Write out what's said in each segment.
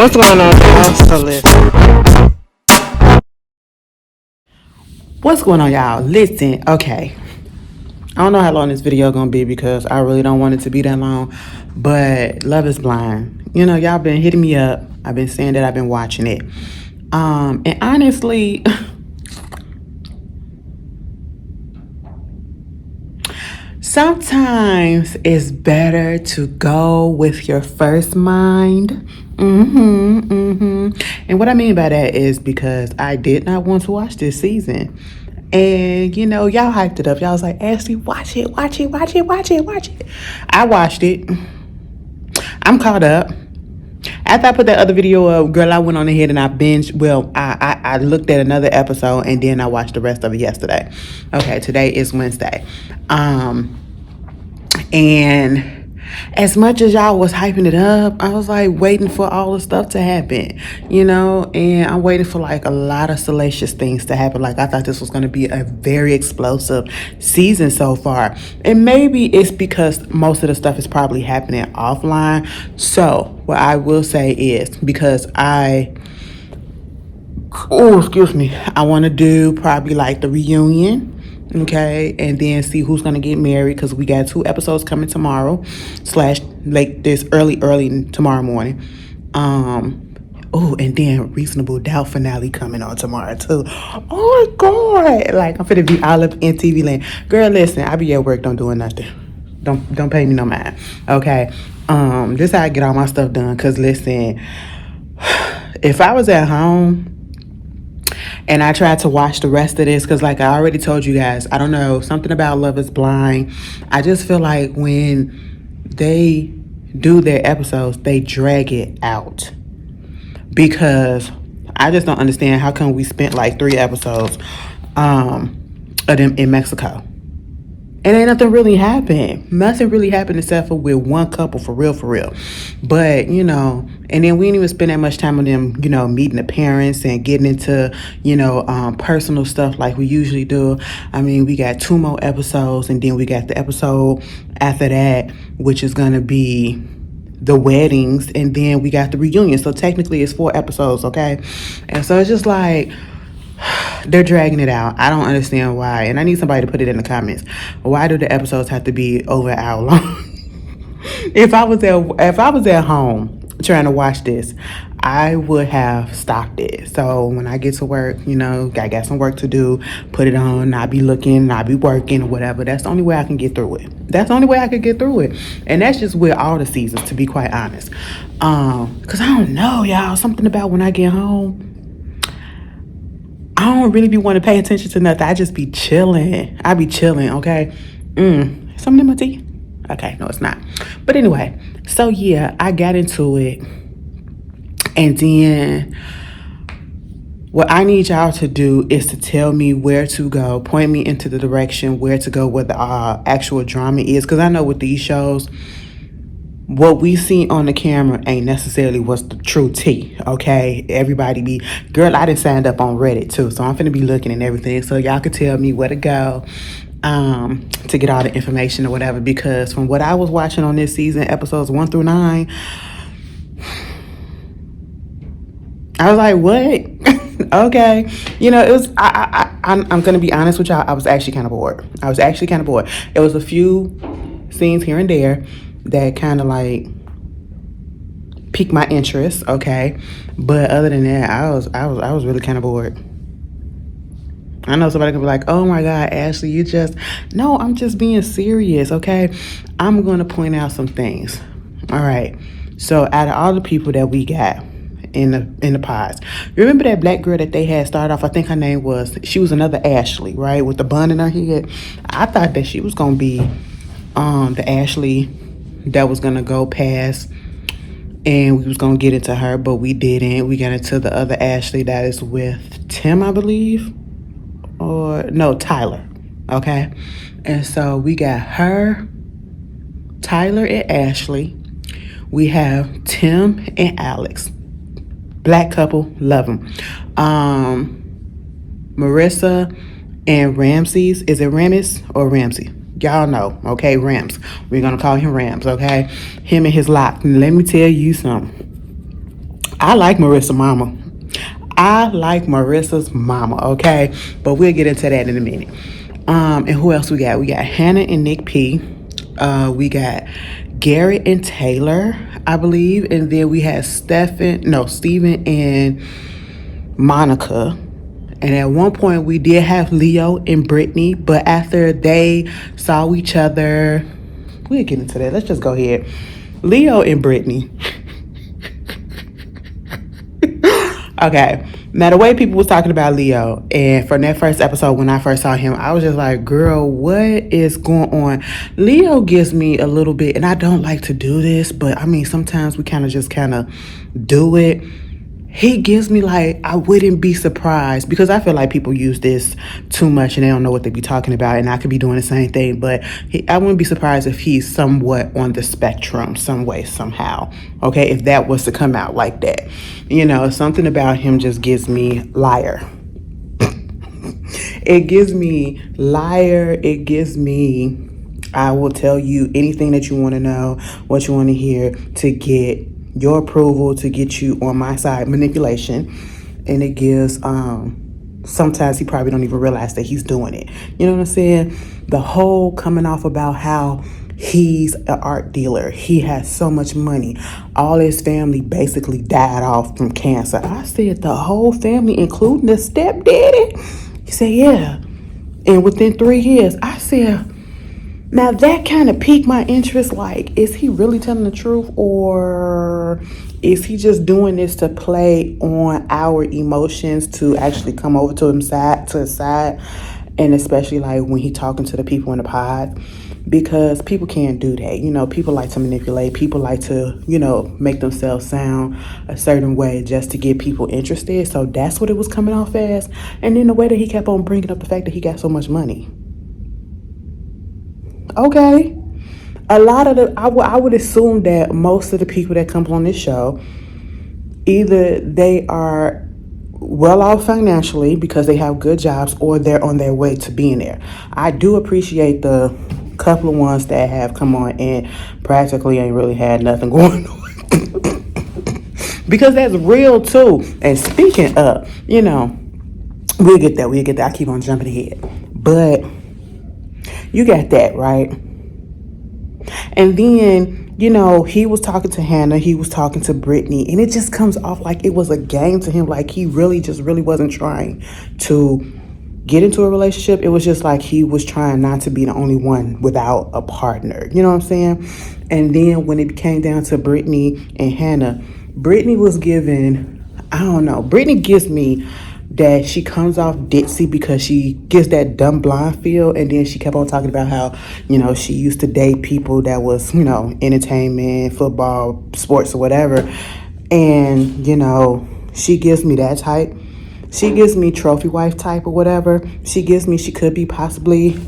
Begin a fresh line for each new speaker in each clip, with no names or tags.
What's going on, y'all? So listen. What's going on, y'all? Listen, okay. I don't know how long this video gonna be because I really don't want it to be that long. But Love is Blind. You know, y'all been hitting me up. I've been saying that I've been watching it. And honestly, sometimes it's better to go with your first mind. And what I mean by that is because I did not want to watch this season. And you know, y'all hyped it up. Y'all was like, Ashley, watch it. I watched it. I'm caught up. After I put that other video up, girl, I went on ahead and I binged. Well, I looked at another episode and then I watched the rest of it yesterday. Okay, today is Wednesday. And as much as y'all was hyping it up, I was like waiting for all the stuff to happen, you know, and I'm waiting for like a lot of salacious things to happen. Like I thought this was going to be a very explosive season so far. And maybe it's because most of the stuff is probably happening offline. So what I will say is because I want to do probably like the reunion. Okay, and then see who's gonna get married because we got 2 episodes coming tomorrow / late this early tomorrow morning. And then Reasonable Doubt finale coming on tomorrow too. Oh my god, like I'm finna be all up in TV land. Girl, listen, I be at work, don't doing nothing. Don't pay me no mind. Okay, this how I get all my stuff done. Cause listen, if I was at home and I tried to watch the rest of this because like I already told you guys, I don't know, something about Love is Blind. I just feel like when they do their episodes, they drag it out. Because I just don't understand how come we spent like 3 episodes of them in Mexico. And ain't nothing really happened. Nothing really happened except for with one couple for real. But, you know, and then we didn't even spend that much time on them, you know, meeting the parents and getting into, you know, personal stuff like we usually do. I mean, we got 2 more episodes and then we got the episode after that, which is going to be the weddings, and then we got the reunion. So technically it's 4 episodes, okay? And so it's just like they're dragging it out. I don't understand why. And I need somebody to put it in the comments. Why do the episodes have to be over an hour long? If I was at home trying to watch this, I would have stopped it. So when I get to work, you know, I got some work to do, put it on, not be looking, not be working or whatever. That's the only way I can get through it. That's the only way I could get through it. And that's just with all the seasons, to be quite honest. Cause I don't know, y'all. Something about when I get home, I don't really be wanting to pay attention to nothing. I just be chilling. I be chilling, okay? Something in my tea? Okay, no, it's not. But anyway, so yeah, I got into it. And then what I need y'all to do is to tell me where to go. Point me into the direction where to go, where the actual drama is. Because I know with these shows, what we see on the camera ain't necessarily what's the true tea, okay? Everybody be, girl, I done signed up on Reddit too, so I'm finna be looking and everything, so y'all could tell me where to go to get all the information or whatever, because from what I was watching on this season, episodes 1 through 9, I was like, what? Okay. You know, it was, I'm gonna be honest with y'all, I was actually kind of bored. It was a few scenes here and there that kind of like piqued my interest, okay? But other than that, I was really kind of bored. I know somebody could be like, oh my God, Ashley, no, I'm just being serious, okay? I'm going to point out some things. All right. So out of all the people that we got in the pods, remember that black girl that they had started off, I think her name she was another Ashley, right? With the bun in her head. I thought that she was going to be the Ashley that was gonna go past and we was gonna get into her, but we didn't. We got into the other Ashley that is with Tim, I believe, or no, Tyler, okay? And so we got her, Tyler and Ashley. We have Tim and Alex, black couple, love them. Marissa and Ramses, is it Ramis or Ramsey? Y'all know, okay, Rams. We're going to call him Rams, okay? Him and his lot. And let me tell you something. I like Marissa mama. I like Marissa's mama, okay? But we'll get into that in a minute. And who else we got? We got Hannah and Nick P. We got Garrett and Taylor, I believe. And then we had Steven and Monica. And at one point we did have Leo and Britney, but after they saw each other, we'll get into that. Let's just go ahead. Leo and Britney. Okay. Now the way people was talking about Leo, and from that first episode when I first saw him, I was just like, girl, what is going on? Leo gives me a little bit, and I don't like to do this, but I mean sometimes we kind of do it. He gives me like, I wouldn't be surprised, because I feel like people use this too much and they don't know what they be talking about, and I could be doing the same thing, but I wouldn't be surprised if he's somewhat on the spectrum some way, somehow, okay, if that was to come out like that. You know, something about him just gives me liar. It gives me liar. It gives me, I will tell you anything that you want to know, what you want to hear, to get your approval, to get you on my side, manipulation. And it gives, sometimes he probably don't even realize that he's doing it. You know what I'm saying? The whole coming off about how he's an art dealer, he has so much money, all his family basically died off from cancer. I said, the whole family, including the stepdaddy? He said, yeah. And within 3 years, I said, now that kind of piqued my interest. Like, is he really telling the truth, or is he just doing this to play on our emotions, to actually come over to his side? And especially like when he talking to the people in the pod, because people can't do that. You know, people like to manipulate. People like to, you know, make themselves sound a certain way just to get people interested. So that's what it was coming off as. And then the way that he kept on bringing up the fact that he got so much money. Okay, a lot of I would assume that most of the people that come on this show, either they are well off financially because they have good jobs, or they're on their way to being there. I do appreciate the couple of ones that have come on and practically ain't really had nothing going on. Because that's real too. And speaking of, you know, we'll get there. I keep on jumping ahead. But you got that, right? And then, you know, he was talking to Hannah, he was talking to Britney, and it just comes off like it was a game to him. Like he really wasn't trying to get into a relationship. It was just like he was trying not to be the only one without a partner. You know what I'm saying? And then when it came down to Britney and Hannah, Britney was given, I don't know, Britney gives me that she comes off ditzy because she gives that dumb blonde feel. And then she kept on talking about how, you know, she used to date people that was, you know, entertainment, football, sports, or whatever. And, you know, she gives me that type. She gives me trophy wife type or whatever. She gives me, she could be possibly,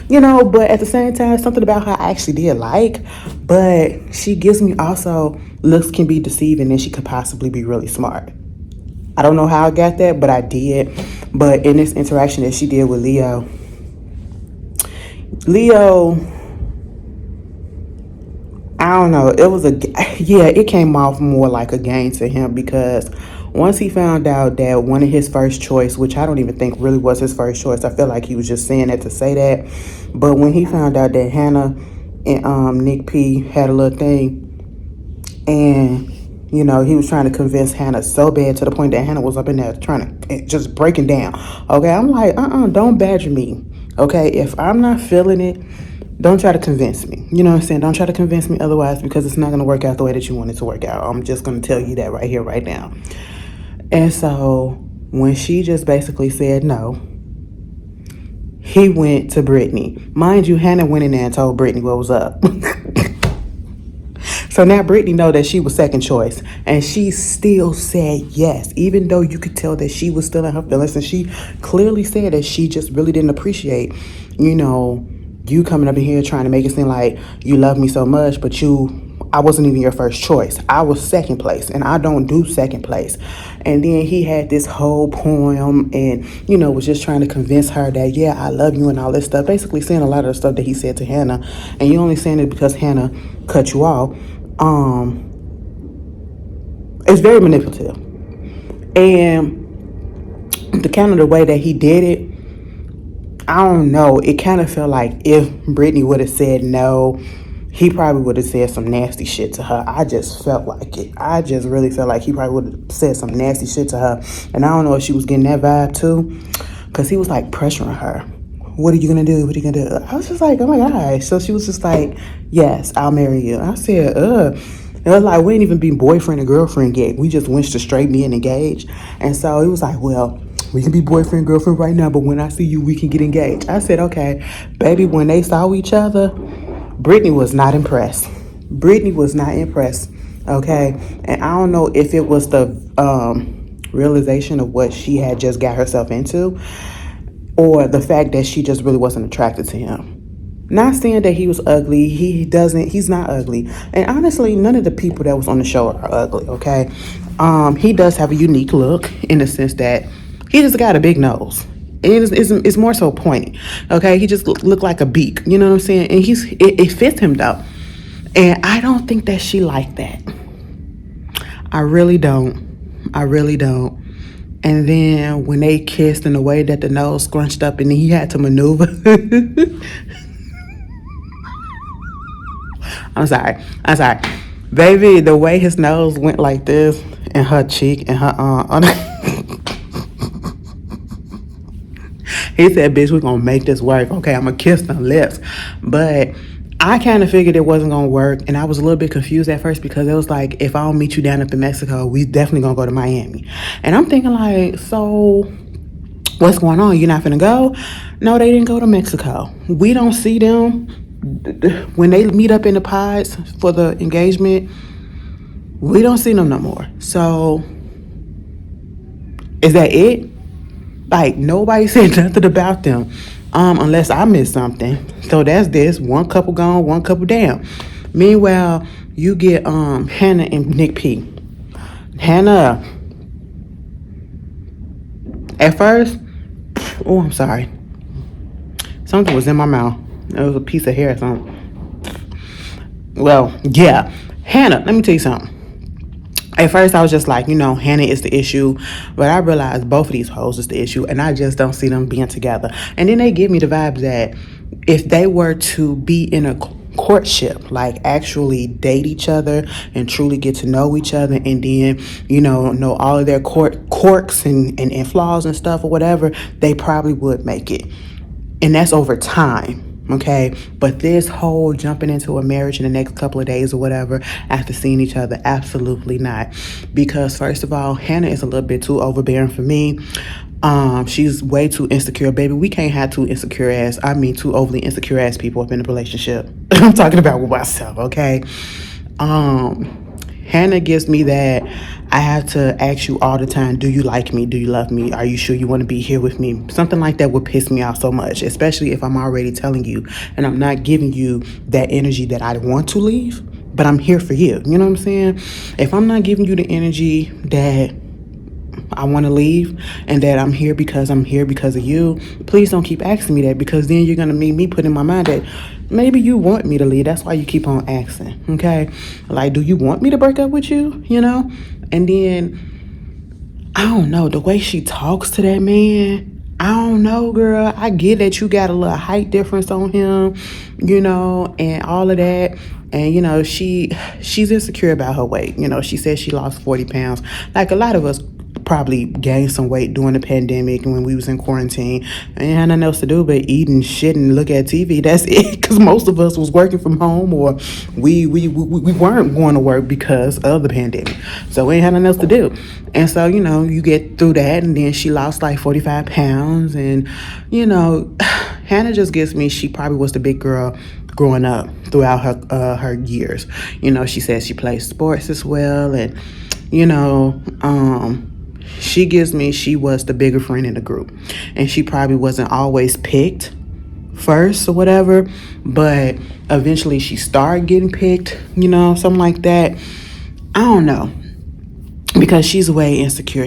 you know, but at the same time, something about her I actually did like. But she gives me also, looks can be deceiving, and she could possibly be really smart. I don't know how I got that, but I did. But in this interaction that she did with Leo, I don't know. It came off more like a game to him, because once he found out that one of his first choice, which I don't even think really was his first choice, I feel like he was just saying that to say that. But when he found out that Hannah and Nick P had a little thing, and you know, he was trying to convince Hannah so bad to the point that Hannah was up in there trying to just breaking down. Okay, I'm like, don't badger me. Okay, if I'm not feeling it, don't try to convince me. You know what I'm saying? Don't try to convince me otherwise, because it's not going to work out the way that you want it to work out. I'm just going to tell you that right here, right now. And so when she just basically said no, he went to Britney. Mind you, Hannah went in there and told Britney what was up. So now Britney know that she was second choice, and she still said yes, even though you could tell that she was still in her feelings, and she clearly said that she just really didn't appreciate, you know, you coming up in here trying to make it seem like you love me so much, but I wasn't even your first choice. I was second place, and I don't do second place. And then he had this whole poem and, you know, was just trying to convince her that, yeah, I love you and all this stuff, basically saying a lot of the stuff that he said to Hannah. And you only saying it because Hannah cut you off. It's very manipulative. And the kind of the way that he did it, I don't know. It kind of felt like if Britney would have said no, he probably would have said some nasty shit to her. I just felt like it. I just really felt like he probably would have said some nasty shit to her. And I don't know if she was getting that vibe too, because he was like pressuring her. What are you going to do? What are you going to do? I was just like, oh my gosh. So she was just like, yes, I'll marry you. I said, It was like, we ain't even be boyfriend and girlfriend yet. We just went to straight being engaged. And so he was like, well, we can be boyfriend and girlfriend right now, but when I see you, we can get engaged. I said, okay. Baby, when they saw each other, Britney was not impressed. Britney was not impressed, okay? And I don't know if it was the realization of what she had just got herself into, or the fact that she just really wasn't attracted to him. Not saying that he was ugly. He's not ugly. And honestly, none of the people that was on the show are ugly, okay? He does have a unique look in the sense that he just got a big nose. It's more so pointy, okay? He just looked like a beak, you know what I'm saying? And it fits him though. And I don't think that she liked that. I really don't. And then when they kissed in the way that the nose scrunched up and then he had to maneuver. I'm sorry. Baby, the way his nose went like this and her cheek and her he said, bitch, we're going to make this work. Okay, I'm going to kiss them lips. But I kind of figured it wasn't going to work. And I was a little bit confused at first because it was like, if I don't meet you down up in Mexico, we definitely going to go to Miami. And I'm thinking like, so what's going on? You're not finna go? No, they didn't go to Mexico. We don't see them. When they meet up in the pods for the engagement, we don't see them no more. So is that it? Like, nobody said nothing about them, unless I missed something. So that's this. One couple gone, one couple down. Meanwhile, you get Hannah and Nick P. Hannah, at first, oh, I'm sorry. Something was in my mouth. It was a piece of hair or something. Well, yeah. Hannah, let me tell you something. At first, I was just like, Hannah is the issue. But I realized both of these hoes is the issue. And I just don't see them being together. And then they give me the vibes that if they were to be in a courtship, like actually date each other and truly get to know each other, and then, know all of their quirks and flaws and stuff or whatever, they probably would make it. And that's over time. Okay, but this whole jumping into a marriage in the next couple of days or whatever after seeing each other, absolutely not. Because first of all, Hannah is a little bit too overbearing for me. She's way too insecure, baby. We can't have two overly insecure ass people up in a relationship. I'm talking about with myself, okay? Hannah gives me that I have to ask you all the time, do you like me? Do you love me? Are you sure you want to be here with me? Something like that would piss me off so much, especially if I'm already telling you and I'm not giving you that energy that I want to leave, but I'm here for you. You know what I'm saying? If I'm not giving you the energy that I want to leave and that I'm here because of you, please don't keep asking me that, because then you're going to make me put in my mind that maybe you want me to leave. That's why you keep on asking, okay? Like, do you want me to break up with you, And then, I don't know, the way she talks to that man, I don't know, girl. I get that you got a little height difference on him, and all of that. And, she's insecure about her weight. She says she lost 40 pounds. Like a lot of us probably gained some weight during the pandemic and when we was in quarantine. I had nothing else to do but eat and shit and look at TV. That's it, because most of us was working from home, or we weren't going to work because of the pandemic. So we ain't had nothing else to do. And so, you get through that, and then she lost like 45 pounds. And, Hannah just gives me, she probably was the big girl growing up throughout her years. She says she plays sports as well, and, she gives me, she was the bigger friend in the group, and she probably wasn't always picked first or whatever, but eventually she started getting picked, something like that. I don't know, because she's way insecure.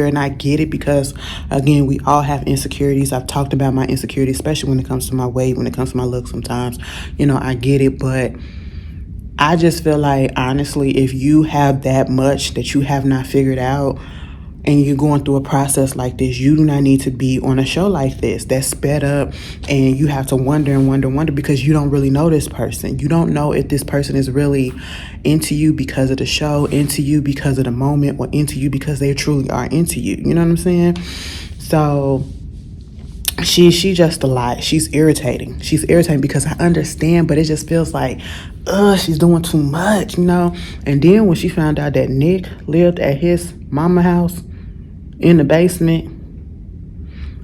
And I get it, because again, we all have insecurities. I've talked about my insecurities, especially when it comes to my weight, when it comes to my look sometimes. I get it, but I just feel like, honestly, if you have that much that you have not figured out and you're going through a process like this, you do not need to be on a show like this that's sped up, and you have to wonder and wonder because you don't really know this person. You don't know if this person is really into you because of the show, into you because of the moment, or into you because they truly are into you. You know what I'm saying? So she just a lot. She's irritating. She's irritating because I understand, but it just feels like, she's doing too much, you know? And then when she found out that Nick lived at his mama house in the basement,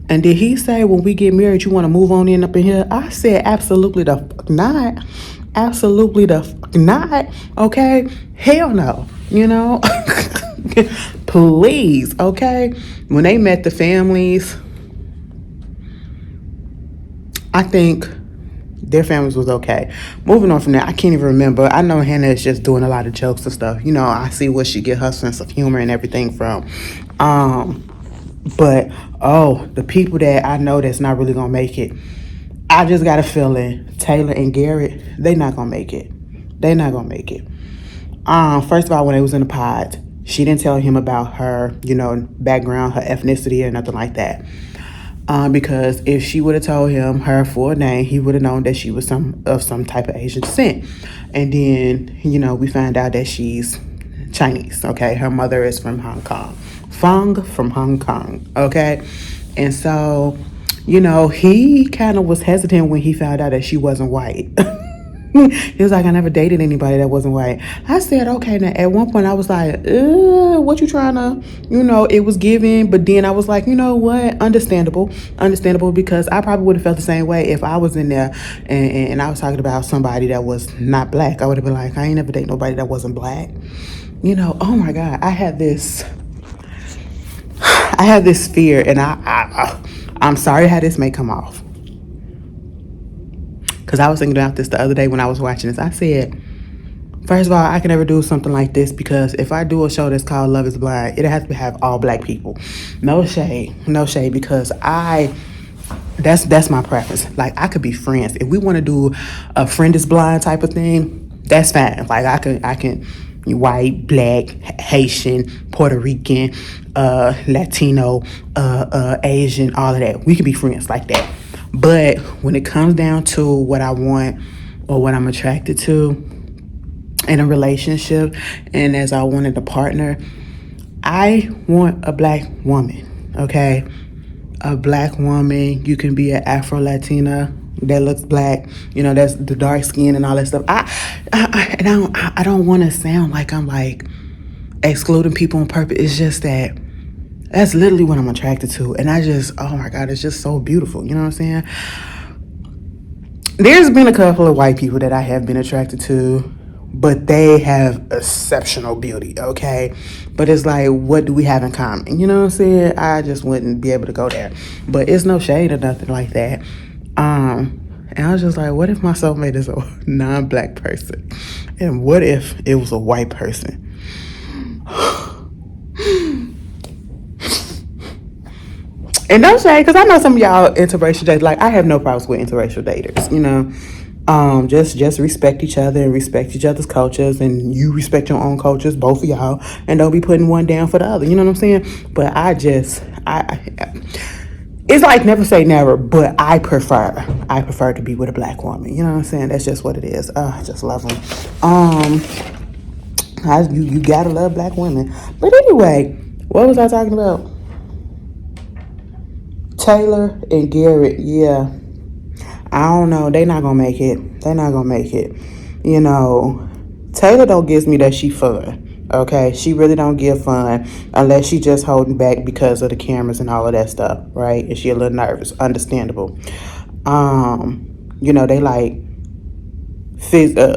and did he say, when we get married, you want to move on in up in here? I said, absolutely the fuck not. Absolutely the fuck not. Okay? Hell no. You know? Please. Okay? When they met the families, I think their families was okay. Moving on from that, I can't even remember. I know Hannah is just doing a lot of jokes and stuff. You know, I see where she get her sense of humor and everything from. But the people that I know that's not really gonna make it, I just got a feeling Taylor and Garrett, they not gonna make it. They not gonna make it. First of all, when they was in the pod, she didn't tell him about her, background, her ethnicity, or nothing like that. Because if she would have told him her full name, he would have known that she was some type of Asian descent. And then, we find out that she's Chinese, okay? Her mother is from Hong Kong. Fong from Hong Kong, okay? And so, he kind of was hesitant when he found out that she wasn't white. He was like, I never dated anybody that wasn't white. I said, okay. Now, at one point, I was like, what you trying to, it was giving. But then I was like, you know what? Understandable, because I probably would have felt the same way if I was in there and I was talking about somebody that was not black. I would have been like, I ain't never date nobody that wasn't black. Oh my God, I had this fear, and I'm sorry how this may come off. Because I was thinking about this the other day when I was watching this. I said, first of all, I can never do something like this, because if I do a show that's called Love is Blind, it has to have all black people. No shade, because that's my preference. Like, I could be friends. If we want to do a friend is blind type of thing, that's fine. Like, I can white, black, Haitian, Puerto Rican, Latino, Asian, all of that. We can be friends like that. But when it comes down to what I want or what I'm attracted to in a relationship, and as I wanted a partner, I want a black woman, okay? A black woman. You can be an Afro-Latina that looks black, that's the dark skin and all that stuff. I don't want to sound like I'm like excluding people on purpose. It's just that that's literally what I'm attracted to. And I just, oh my God, it's just so beautiful. You know what I'm saying? There's been a couple of white people that I have been attracted to, but they have exceptional beauty, okay? But it's like, what do we have in common? You know what I'm saying? I just wouldn't be able to go there. But it's no shade or nothing like that. And I was just like, what if my soulmate is a non-black person? And what if it was a white person? And don't say, because I know some of y'all interracial daters, like, I have no problems with interracial daters, just respect each other and respect each other's cultures, and you respect your own cultures, both of y'all, and don't be putting one down for the other, you know what I'm saying? But it's like never say never, but I prefer to be with a black woman, you know what I'm saying? That's just what it is. I just love them. You gotta love black women. But anyway, what was I talking about? Taylor and Garrett, yeah. I don't know. They not gonna make it. Taylor don't gives me that she fun. Okay? She really don't give fun unless she just holding back because of the cameras and all of that stuff, right? And she a little nervous. Understandable. They like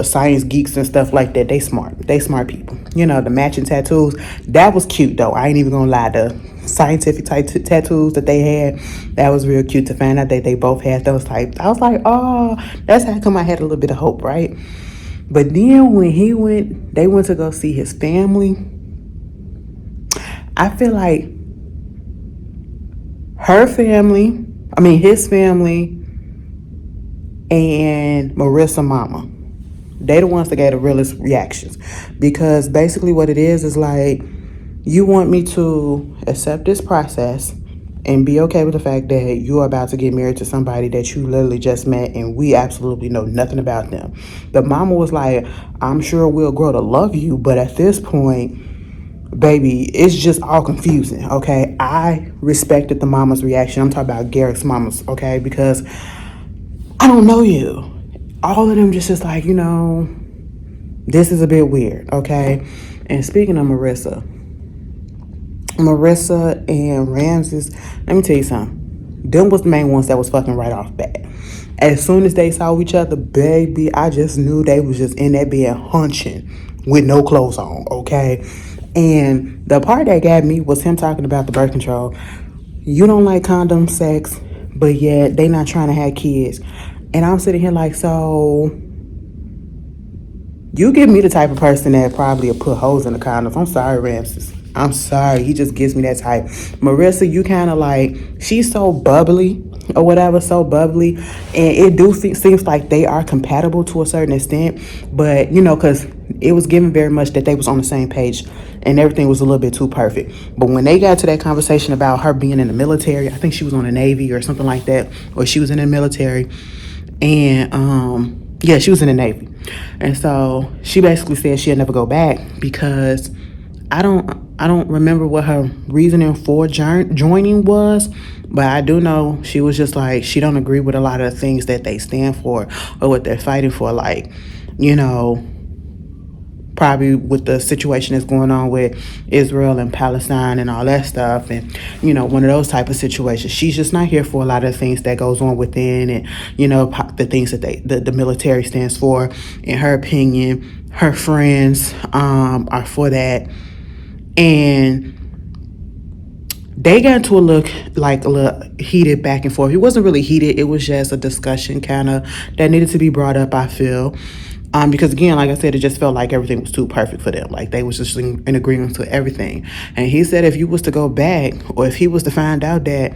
science geeks and stuff like that. They smart people. The matching tattoos, that was cute though. I ain't even gonna lie. The scientific type tattoos that they had, that was real cute to find out that they both had those types. I was like, oh, that's how come I had a little bit of hope, right? But then when they went to go see his family, I feel like his family and Marissa mama, They the ones that gave the realest reactions. Because basically what it is like, you want me to accept this process and be okay with the fact that you're about to get married to somebody that you literally just met and we absolutely know nothing about them. The mama was like, I'm sure we'll grow to love you, but at this point, baby, it's just all confusing, okay? I respected the mama's reaction. I'm talking about Garrett's mama's, okay? Because I don't know you. All of them just is like, this is a bit weird, okay? And speaking of Marissa and Rams let me tell you something. Them was the main ones that was fucking right off bat. As soon as they saw each other, baby, I just knew they was just in that bed hunching with no clothes on, okay? And the part that got me was him talking about the birth control. You don't like condom sex, but yet they not trying to have kids. And I'm sitting here like, so you give me the type of person that probably will put holes in the condoms. I'm sorry, Ramses. I'm sorry. He just gives me that type. Marissa, you kind of like, she's so bubbly or whatever, so bubbly. And it seems like they are compatible to a certain extent. But, because it was given very much that they was on the same page and everything was a little bit too perfect. But when they got to that conversation about her being in the military, I think she was on the Navy or something like that, or she was in the military. And, yeah, she was in the Navy. And so she basically said she'll never go back because I don't remember what her reasoning for joining was, but I do know she was just like, she don't agree with a lot of the things that they stand for or what they're fighting for. Like, probably with the situation that's going on with Israel and Palestine and all that stuff, and one of those type of situations. She's just not here for a lot of things that goes on within, and the things that the military stands for. In her opinion, her friends are for that, and they got into a little heated back and forth. It wasn't really heated. It was just a discussion kind of that needed to be brought up, I feel. Because again, like I said, it just felt like everything was too perfect for them. Like they was just in agreement to everything. And he said if you was to go back, or if he was to find out that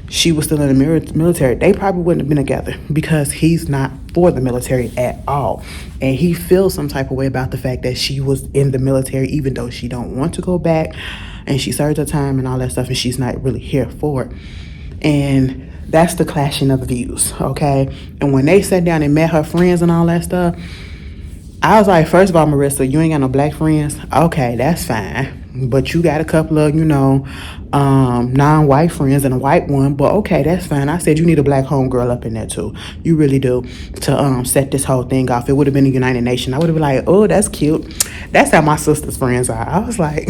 she was still in the military, they probably wouldn't have been together, because he's not for the military at all. And he feels some type of way about the fact that she was in the military, even though she don't want to go back, and she served her time and all that stuff, and she's not really here for it. And that's the clashing of the views, okay? And when they sat down and met her friends and all that stuff, I was like, first of all, Marissa, you ain't got no black friends? Okay, that's fine. But you got a couple of, non-white friends and a white one. But okay, that's fine. I said you need a black homegirl up in there too. You really do, to set this whole thing off. It would have been a United Nation. I would have been like, oh, that's cute. That's how my sister's friends are. I was like,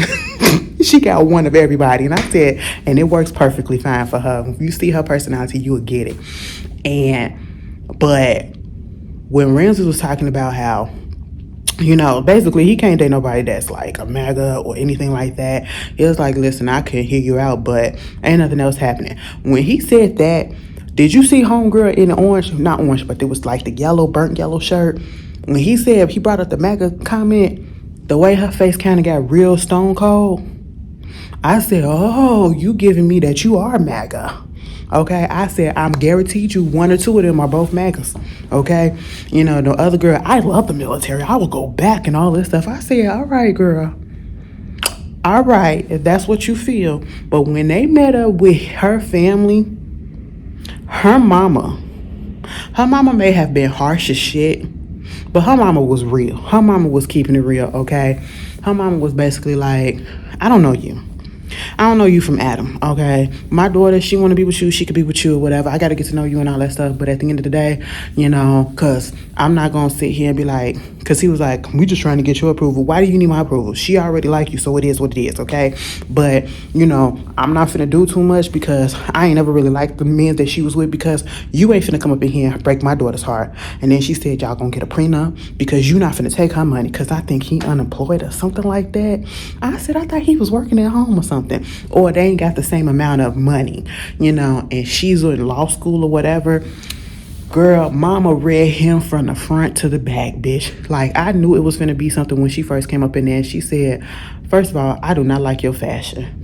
she got one of everybody. And I said, and it works perfectly fine for her. If you see her personality, you will get it. But when Ramsey was talking about how, basically he can't date nobody that's like a MAGA or anything like that. He was like, listen, I can hear you out, but ain't nothing else happening. When he said that, did you see homegirl in the orange, not orange, but it was like the burnt yellow shirt? When he said, he brought up the MAGA comment, the way her face kind of got real stone cold, I said, oh, you giving me that you are MAGA. Okay, I said, I'm guaranteed you one or two of them are both MAGAs. Okay, the other girl, I love the military, I will go back and all this stuff. I said, all right, girl, all right, if that's what you feel. But when they met up with her family, her mama may have been harsh as shit, but her mama was real. Her mama was keeping it real, okay? Her mama was basically like, I don't know you. I don't know you from Adam, okay? My daughter, she want to be with you, she could be with you or whatever. I got to get to know you and all that stuff. But at the end of the day, because I'm not going to sit here and be like, because he was like, we just trying to get your approval. Why do you need my approval? She already like you, so it is what it is, okay? But, I'm not finna do too much, because I ain't never really liked the men that she was with, because you ain't finna come up in here and break my daughter's heart. And then she said, y'all gonna get a prenup because you not finna take her money, because I think he unemployed or something like that. I said, I thought he was working at home or something. Or they ain't got the same amount of money, and she's in law school or whatever. Girl, mama read him from the front to the back, bitch. Like, I knew it was going to be something when she first came up in there. And she said, first of all, I do not like your fashion.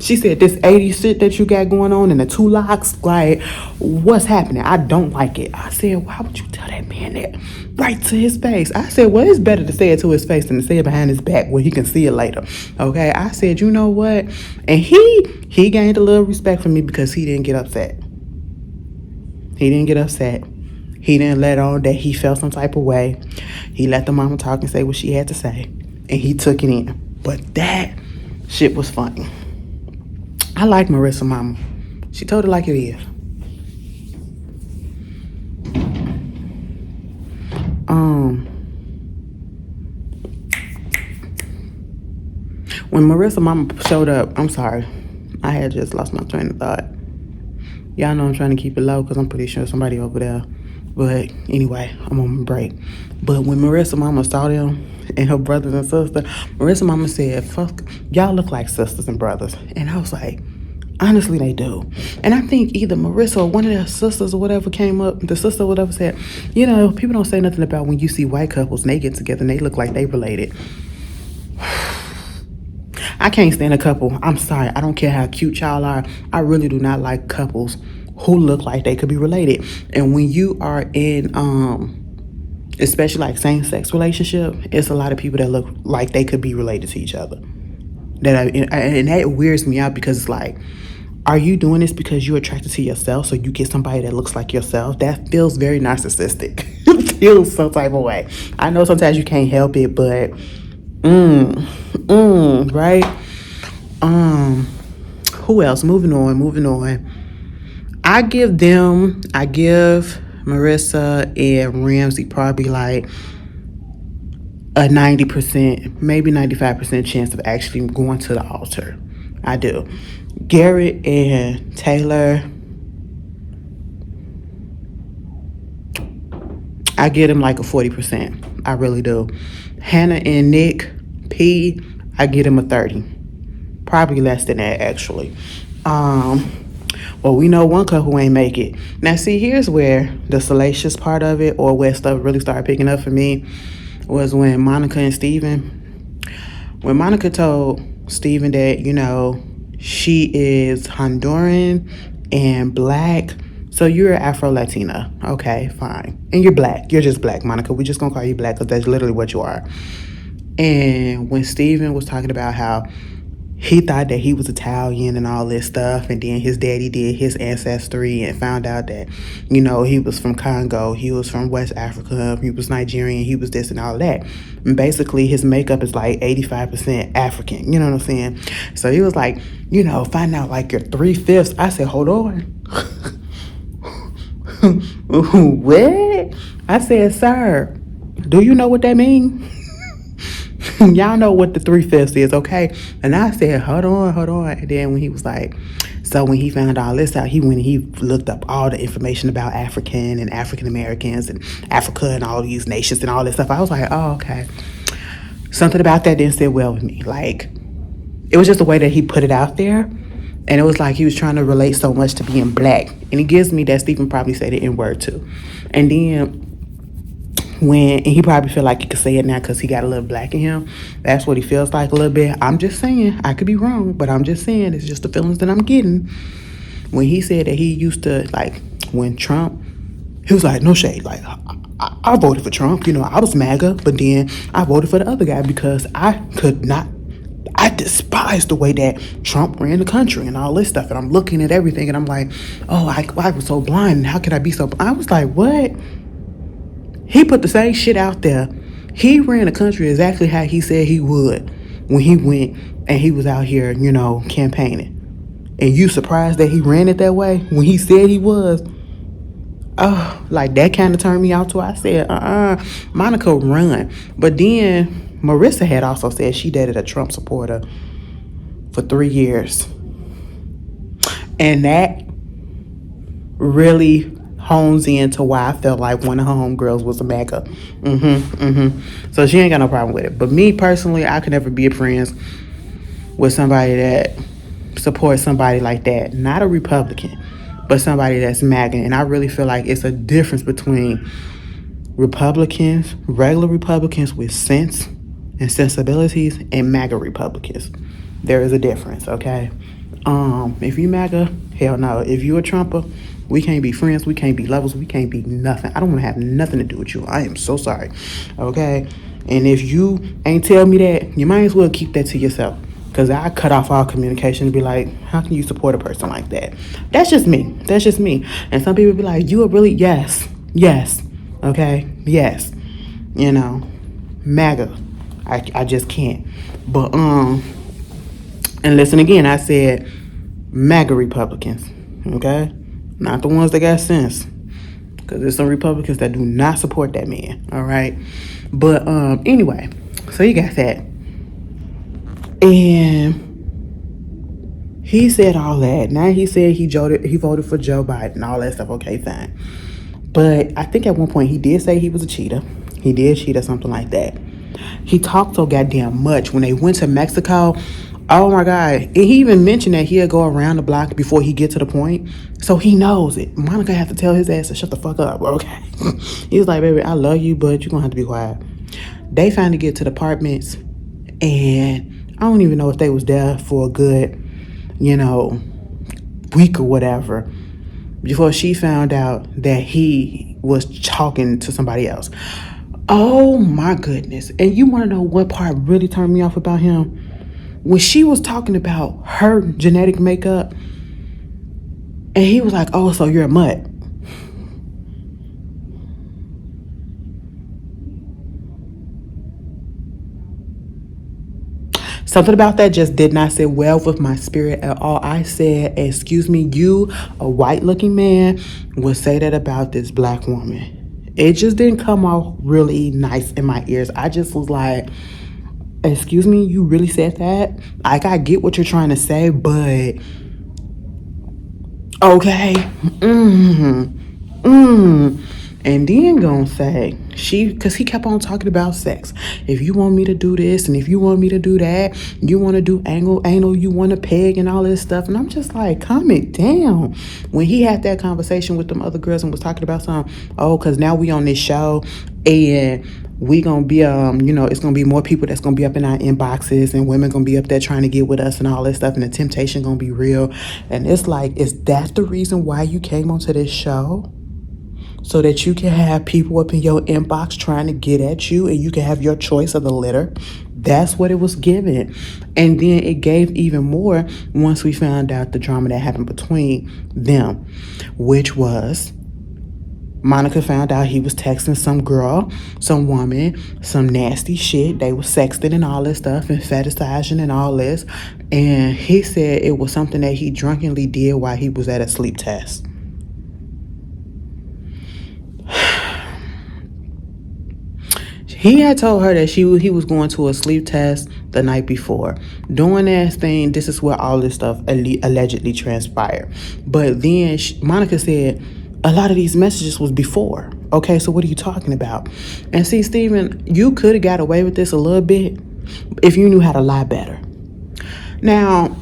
She said, this 80s shit that you got going on and the two locks, like, what's happening? I don't like it. I said, why would you tell that man that right to his face? I said, well, it's better to say it to his face than to say it behind his back where he can see it later. Okay? I said, you know what? And he gained a little respect from me because he didn't get upset. He didn't get upset. He didn't let on that he felt some type of way. He let the mama talk and say what she had to say. And he took it in. But that shit was funny. I like Marissa mama. She told it like it is. When Marissa mama showed up, I'm sorry. I had just lost my train of thought. Y'all know I'm trying to keep it low because I'm pretty sure somebody over there. But anyway, I'm on my break. But when Marissa mama saw them and her brothers and sisters, Marissa mama said, fuck, y'all look like sisters and brothers. And I was like, honestly, they do. And I think either Marissa or one of their sisters or whatever came up, the sister or whatever said, you know, people don't say nothing about when you see white couples and they get together and they look like they related. I can't stand a couple. I'm sorry. I don't care how cute y'all are. I really do not like couples who look like they could be related. And when you are in, especially like same-sex relationship, it's a lot of people that look like they could be related to each other. And that weirds me out because it's like, are you doing this because you're attracted to yourself so you get somebody that looks like yourself? That feels very narcissistic. It feels some type of way. I know sometimes you can't help it, but right? Who else? Moving on. I give Marissa and Ramsey probably like a 90%, maybe 95% chance of actually going to the altar. I do. Garrett and Taylor, I get them like a 40%. I really do. Hannah and Nick P, I get them a 30. Probably less than that, actually. Well, we know one couple ain't make it. Now, see, here's where the salacious part of it, or where stuff really started picking up for me, was when Monica and Steven. When Monica told Steven that, you know, she is Honduran and black, so you're Afro-Latina. Okay, fine. And you're black. You're just black, Monica. We're just gonna call you black because that's literally what you are. And when Steven was talking about how he thought that he was Italian and all this stuff, and then his daddy did his ancestry and found out that, you know, he was from Congo, he was from West Africa, he was Nigerian, he was this and all that. And basically his makeup is like 85% African, you know what I'm saying? So he was like, you know, find out like your 3/5. I said, hold on. What? I said, sir, do you know what that means? Y'all know what the 3/5 is, okay? And I said, hold on. And then when he was like, so when he found all this out, he went and he looked up all the information about African and African Americans and Africa and all these nations and all this stuff. I was like, oh, okay. Something about that didn't sit well with me. Like, it was just the way that he put it out there. And it was like he was trying to relate so much to being black. And it gives me that Stephen probably said the N-word too. And then and he probably feel like he could say it now because he got a little black in him. That's what he feels like a little bit. I'm just saying, I could be wrong, but I'm just saying, it's just the feelings that I'm getting. When he said that he used to, like, when Trump, he was like, no shade, like, I voted for Trump, you know, I was MAGA, but then I voted for the other guy because I despised the way that Trump ran the country and all this stuff. And I'm looking at everything and I'm like, oh, I was so blind. How could I be so blind? I was like, what? He put the same shit out there. He ran the country exactly how he said he would when he went and he was out here, you know, campaigning. And you surprised that he ran it that way when he said he was? Oh, like that kind of turned me out too. I said, Monica run. But then Marissa had also said she dated a Trump supporter for 3 years. And that really hones into why I felt like one of her homegirls was a MAGA. So she ain't got no problem with it. But me personally, I could never be friends with somebody that supports somebody like that. Not a Republican, but somebody that's MAGA. And I really feel like it's a difference between Republicans, regular Republicans with sense and sensibilities, and MAGA Republicans. There is a difference, okay? If you MAGA, hell no. If you a Trumper, we can't be friends. We can't be lovers. We can't be nothing. I don't want to have nothing to do with you. I am so sorry. Okay? And if you ain't tell me that, you might as well keep that to yourself. Because I cut off all communication and be like, how can you support a person like that? That's just me. That's just me. And some people be like, you are really, yes. Yes. Okay? Yes. You know, MAGA. I just can't. But, and listen again, I said MAGA Republicans, okay? Not the ones that got sense. Because there's some Republicans that do not support that man, all right? But anyway, so you got that. And he said all that. Now he said he voted for Joe Biden, all that stuff, okay, fine. But I think at one point he did say he was a cheater. He did cheat or something like that. He talked so goddamn much. When they went to Mexico, oh my God. And he even mentioned that he'll go around the block before he get to the point. So he knows it. Monica had to tell his ass to shut the fuck up, okay? He was like, baby, I love you, but you're going to have to be quiet. They finally get to the apartments. And I don't even know if they was there for a good, week or whatever, before she found out that he was talking to somebody else. Oh my goodness. And you want to know what part really turned me off about him? When she was talking about her genetic makeup, and he was like, oh, so you're a mutt. Something about that just did not sit well with my spirit at all. I said, excuse me, you, a white-looking man, would say that about this black woman. It just didn't come off really nice in my ears. I just was like, excuse me, you really said that? Like, I get what you're trying to say, but okay. And then gonna say, because he kept on talking about sex. If you want me to do this and if you want me to do that, you want to do anal, you want to peg and all this stuff. And I'm just like, calm it down. When he had that conversation with them other girls and was talking about something, because now we on this show and we gonna be, it's gonna be more people that's gonna be up in our inboxes and women gonna be up there trying to get with us and all this stuff, and the temptation gonna be real. And it's like, is that the reason why you came onto this show? So that you can have people up in your inbox trying to get at you and you can have your choice of the litter. That's what it was given. And then it gave even more once we found out the drama that happened between them, which was Monica found out he was texting some girl, some woman, some nasty shit. They were sexting and all this stuff and fetishizing and all this. And he said it was something that he drunkenly did while he was at a sleep test. He had told her that he was going to a sleep test the night before. Doing that thing, this is where all this stuff allegedly transpired. But then Monica said, a lot of these messages was before. Okay, so what are you talking about? And see, Steven, you could have got away with this a little bit if you knew how to lie better. Now,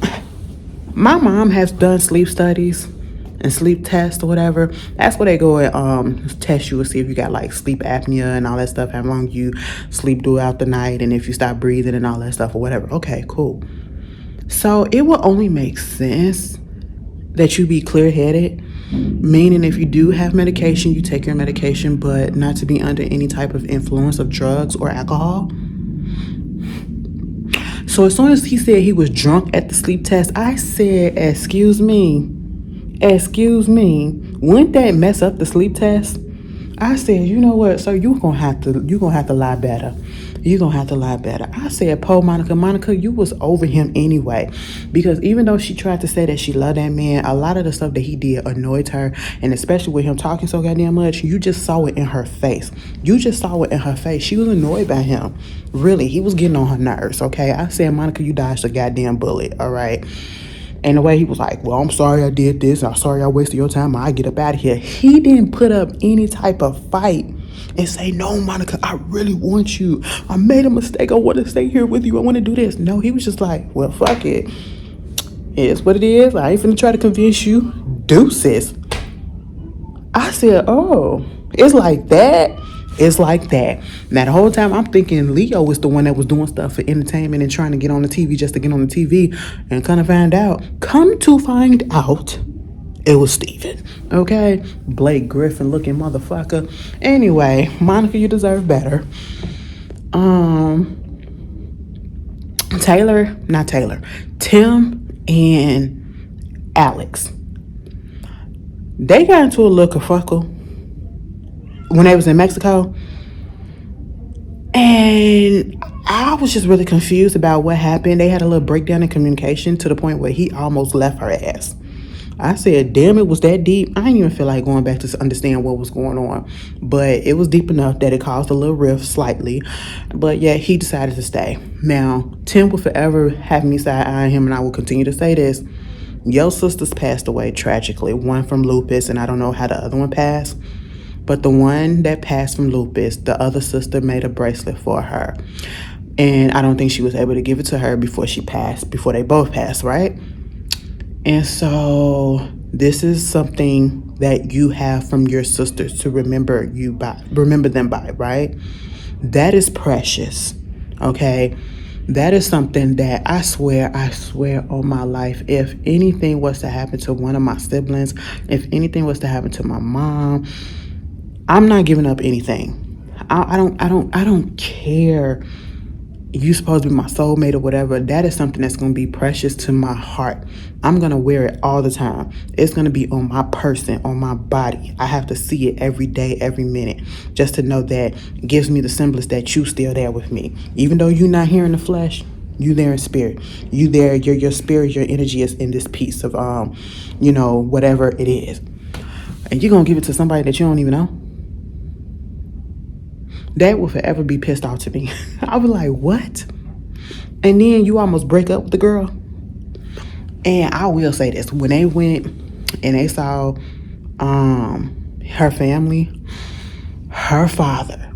my mom has done sleep studies and sleep tests or whatever. That's where they go and test you and see if you got like sleep apnea and all that stuff, how long you sleep throughout the night, and if you stop breathing and all that stuff or whatever. Okay, cool. So it will only make sense that you be clear-headed, meaning if you do have medication, you take your medication, but not to be under any type of influence of drugs or alcohol. So as soon as he said he was drunk at the sleep test, I said, excuse me, wouldn't that mess up the sleep test? I said, you know what, sir, you're gonna have to lie better. You're gonna have to lie better. I said, Monica, you was over him anyway. Because even though she tried to say that she loved that man, a lot of the stuff that he did annoyed her. And especially with him talking so goddamn much, you just saw it in her face. She was annoyed by him. Really, he was getting on her nerves, okay? I said, Monica, you dodged a goddamn bullet, all right? And the way he was like, well, I'm sorry I did this. I'm sorry I wasted your time. I get up out of here. He didn't put up any type of fight and say, no, Monica, I really want you. I made a mistake. I want to stay here with you. I want to do this. No, he was just like, well, fuck it. It's what it is. I ain't finna try to convince you. Deuces. I said, oh, it's like that. It's like that. Now the whole time I'm thinking Leo was the one that was doing stuff for entertainment and trying to get on the TV just to get on the TV, and come to find out, it was Steven. Okay? Blake Griffin looking motherfucker. Anyway, Monica, you deserve better. Tim and Alex. They got into a little kerfuckle when they was in Mexico. And I was just really confused about what happened. They had a little breakdown in communication to the point where he almost left her ass. I said, damn, it was that deep. I didn't even feel like going back to understand what was going on. But it was deep enough that it caused a little rift slightly. But yeah, he decided to stay. Now, Tim will forever have me side-eyeing him, and I will continue to say this. Your sisters passed away tragically. One from lupus, and I don't know how the other one passed. But the one that passed from lupus, the other sister made a bracelet for her. And I don't think she was able to give it to her before they both passed, right? And so this is something that you have from your sisters to remember them by, right? That is precious, okay? That is something that I swear on my life, if anything was to happen to one of my siblings, if anything was to happen to my mom, I'm not giving up anything. I don't care. You supposed to be my soulmate or whatever. That is something that's going to be precious to my heart. I'm going to wear it all the time. It's going to be on my person, on my body. I have to see it every day, every minute, just to know that it gives me the semblance that you still there with me. Even though you're not here in the flesh, you there in spirit. You there, your spirit, your energy is in this piece of, whatever it is. And you're going to give it to somebody that you don't even know? That will forever be pissed off to me. I was like, what? And then you almost break up with the girl. And I will say this. When they went and they saw her family, her father,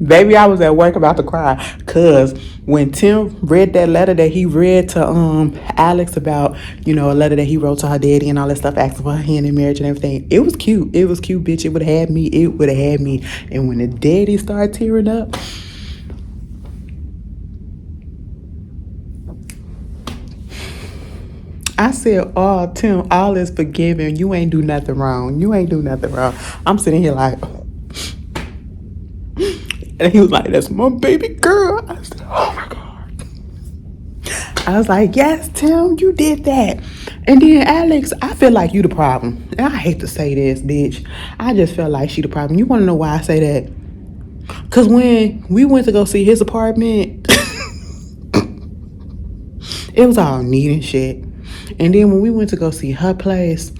baby, I was at work about to cry, because when Tim read that letter that he read to Alex about, a letter that he wrote to her daddy and all that stuff, asking for her hand in marriage and everything, it was cute. It was cute, bitch. It would have had me. And when the daddy started tearing up, I said, oh, Tim, all is forgiven. You ain't do nothing wrong. I'm sitting here like, and he was like, that's my baby girl. I said, oh my God. I was like, yes, Tim, you did that. And then Alex, I feel like you the problem. And I hate to say this, bitch. I just feel like she the problem. You want to know why I say that? Because when we went to go see his apartment, it was all neat and shit. And then when we went to go see her place,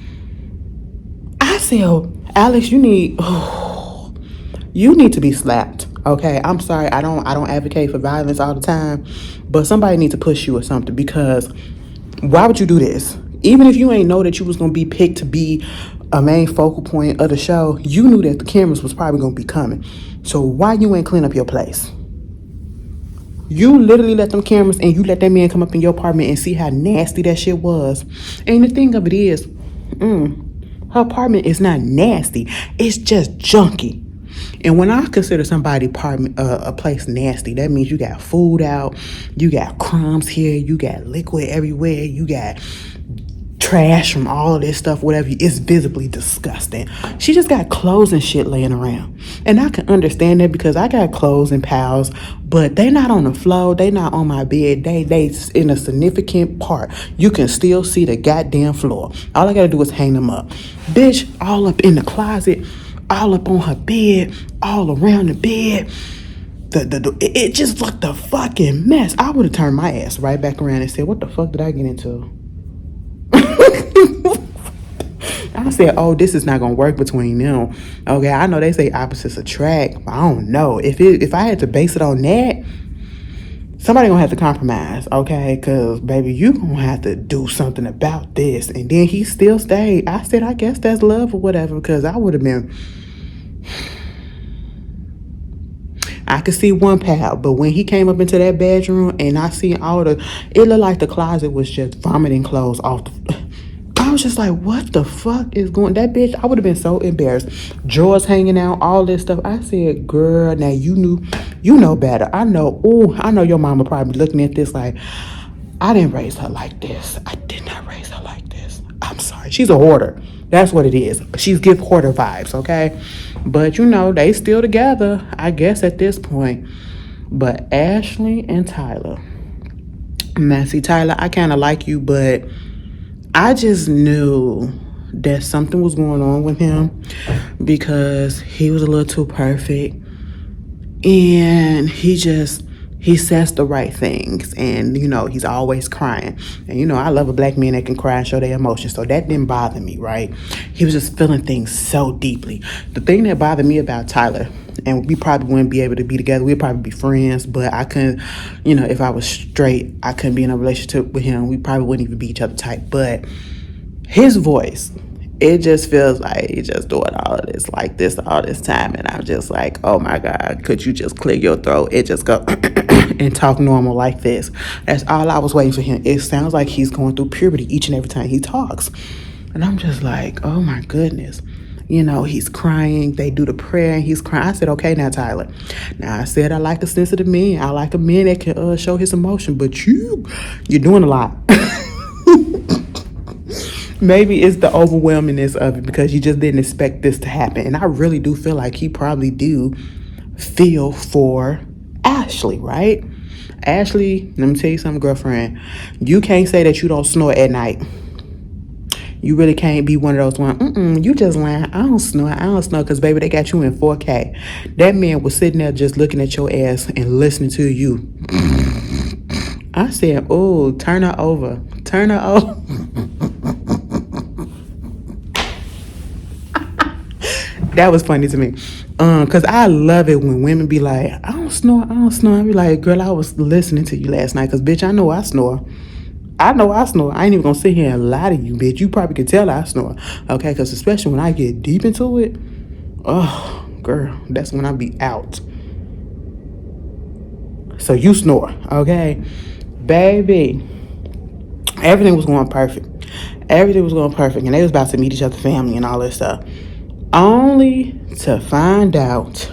I said, Alex, you need to be slapped. Okay, I'm sorry. I don't advocate for violence all the time, but somebody needs to push you or something, because why would you do this? Even if you ain't know that you was gonna be picked to be a main focal point of the show, you knew that the cameras was probably gonna be coming. So why you ain't clean up your place? You literally let them cameras and you let that man come up in your apartment and see how nasty that shit was. And the thing of it is, her apartment is not nasty. It's just junky. And when I consider somebody's apartment, a place nasty, that means you got food out, you got crumbs here, you got liquid everywhere, you got trash from all of this stuff, whatever. It's visibly disgusting. She just got clothes and shit laying around. And I can understand that, because I got clothes and piles, but they not on the floor, they not on my bed, they in a significant part. You can still see the goddamn floor. All I gotta do is hang them up. Bitch, all up in the closet, all up on her bed, all around the bed. It just looked a fucking mess. I would have turned my ass right back around and said, what the fuck did I get into? I said, oh, this is not gonna work between them. Okay, I know they say opposites attract, but I don't know. If I had to base it on that, somebody gonna have to compromise, okay? Because, baby, you gonna have to do something about this. And then he still stayed. I said, I guess that's love or whatever, because I would have been... I could see one pal, but when he came up into that bedroom and I seen it looked like the closet was just vomiting clothes off the. I was just like, what the fuck is going? That bitch, I would have been so embarrassed. Drawers hanging out, all this stuff. I said, girl, now you know better. I know. Oh, I know your mama probably looking at this like, I didn't raise her like this. I did not raise her like this. I'm sorry. She's a hoarder. That's what it is. She's give hoarder vibes, okay? But they still together, I guess, at this point. But Ashley and Tyler. Now, see, Tyler, I kind of like you, but I just knew that something was going on with him because he was a little too perfect. And he says the right things, and he's always crying, and I love a black man that can cry and show their emotions, so that didn't bother me, right? He was just feeling things so deeply. The thing that bothered me about Tyler, and we probably wouldn't be able to be together, we'd probably be friends, but I couldn't, if I was straight, I couldn't be in a relationship with him. We probably wouldn't even be each other type. But his voice, it just feels like he's just doing all of this like this all this time, and I'm just like, oh my God, could you just clear your throat and just go and talk normal like this? That's all I was waiting for him. It sounds like he's going through puberty each and every time he talks, and I'm just like, oh my goodness. He's crying. They do the prayer and he's crying. I said, okay, now Tyler. Now I said I like a sensitive man. I like a man that can show his emotion, but you're doing a lot. Maybe it's the overwhelmingness of it because you just didn't expect this to happen. And I really do feel like he probably do feel for Ashley, right? Ashley, let me tell you something, girlfriend. You can't say that you don't snore at night. You really can't be one of those one. You just lying. I don't snore because, baby, they got you in 4K. That man was sitting there just looking at your ass and listening to you. I said, oh, turn her over. Turn her over. That was funny to me. Because I love it when women be like, I don't snore. I be like, girl, I was listening to you last night because, bitch, I know I snore. I ain't even going to sit here and lie to you, bitch. You probably could tell I snore. Okay? Because especially when I get deep into it, oh, girl, that's when I be out. So you snore, okay? Baby, everything was going perfect. And they was about to meet each other's family and all this stuff. Only to find out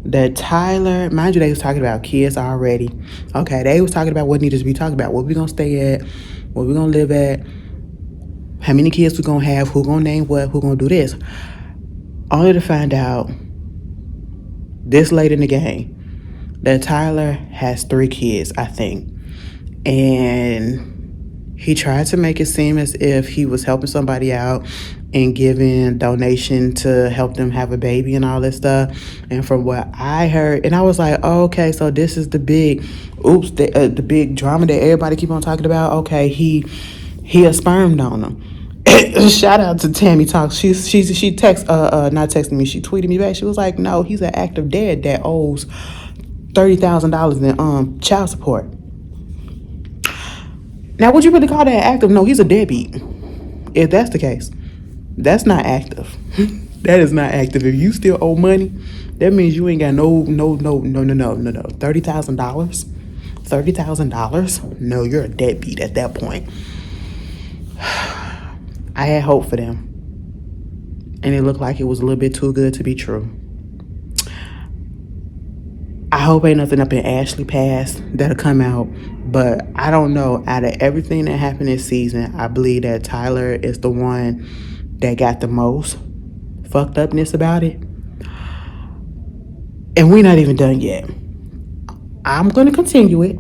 that Tyler, mind you, they was talking about kids already. Okay, they was talking about what needed to be talked about. Where we gonna stay at, where we gonna live at, how many kids we gonna have, who gonna name what, who gonna do this. Only to find out this late in the game that Tyler has 3 kids, I think. And he tried to make it seem as if he was helping somebody out and giving donation to help them have a baby and all this stuff. And from what I heard, and I was like, oh, okay, so this is the big, the big drama that everybody keep on talking about. Okay, he a sperm donor. Shout out to Tammy Talks. She not texting me. She tweeted me back. She was like, no, he's an active dad that owes $30,000 in child support. Now, would you really call that active? No, he's a deadbeat. If that's the case, that's not active. That is not active. If you still owe money, that means you ain't got no. $30,000? $30,000? No, you're a deadbeat at that point. I had hope for them. And it looked like it was a little bit too good to be true. I hope ain't nothing up in Ashley past that'll come out. But I don't know. Out of everything that happened this season, I believe that Tyler is the one that got the most fucked upness about it. And we're not even done yet. I'm going to continue it.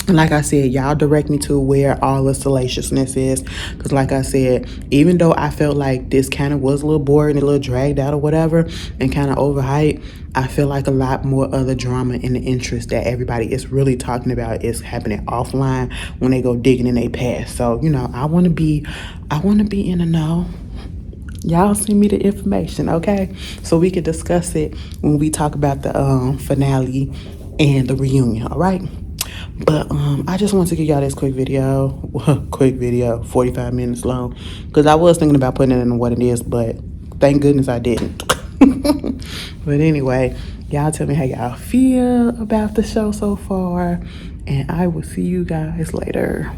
Like I said, y'all direct me to where all the salaciousness is. Because like I said, even though I felt like this kind of was a little boring, a little dragged out or whatever, and kind of overhyped, I feel like a lot more other drama and the interest that everybody is really talking about is happening offline when they go digging in their past. So, I want to be in the know. Y'all send me the information, okay? So we can discuss it when we talk about the finale and the reunion, all right? But I just want to give y'all this quick video, 45 minutes long, because I was thinking about putting it in what it is, but thank goodness I didn't. But anyway, Y'all tell me how y'all feel about the show so far, and I will see you guys later.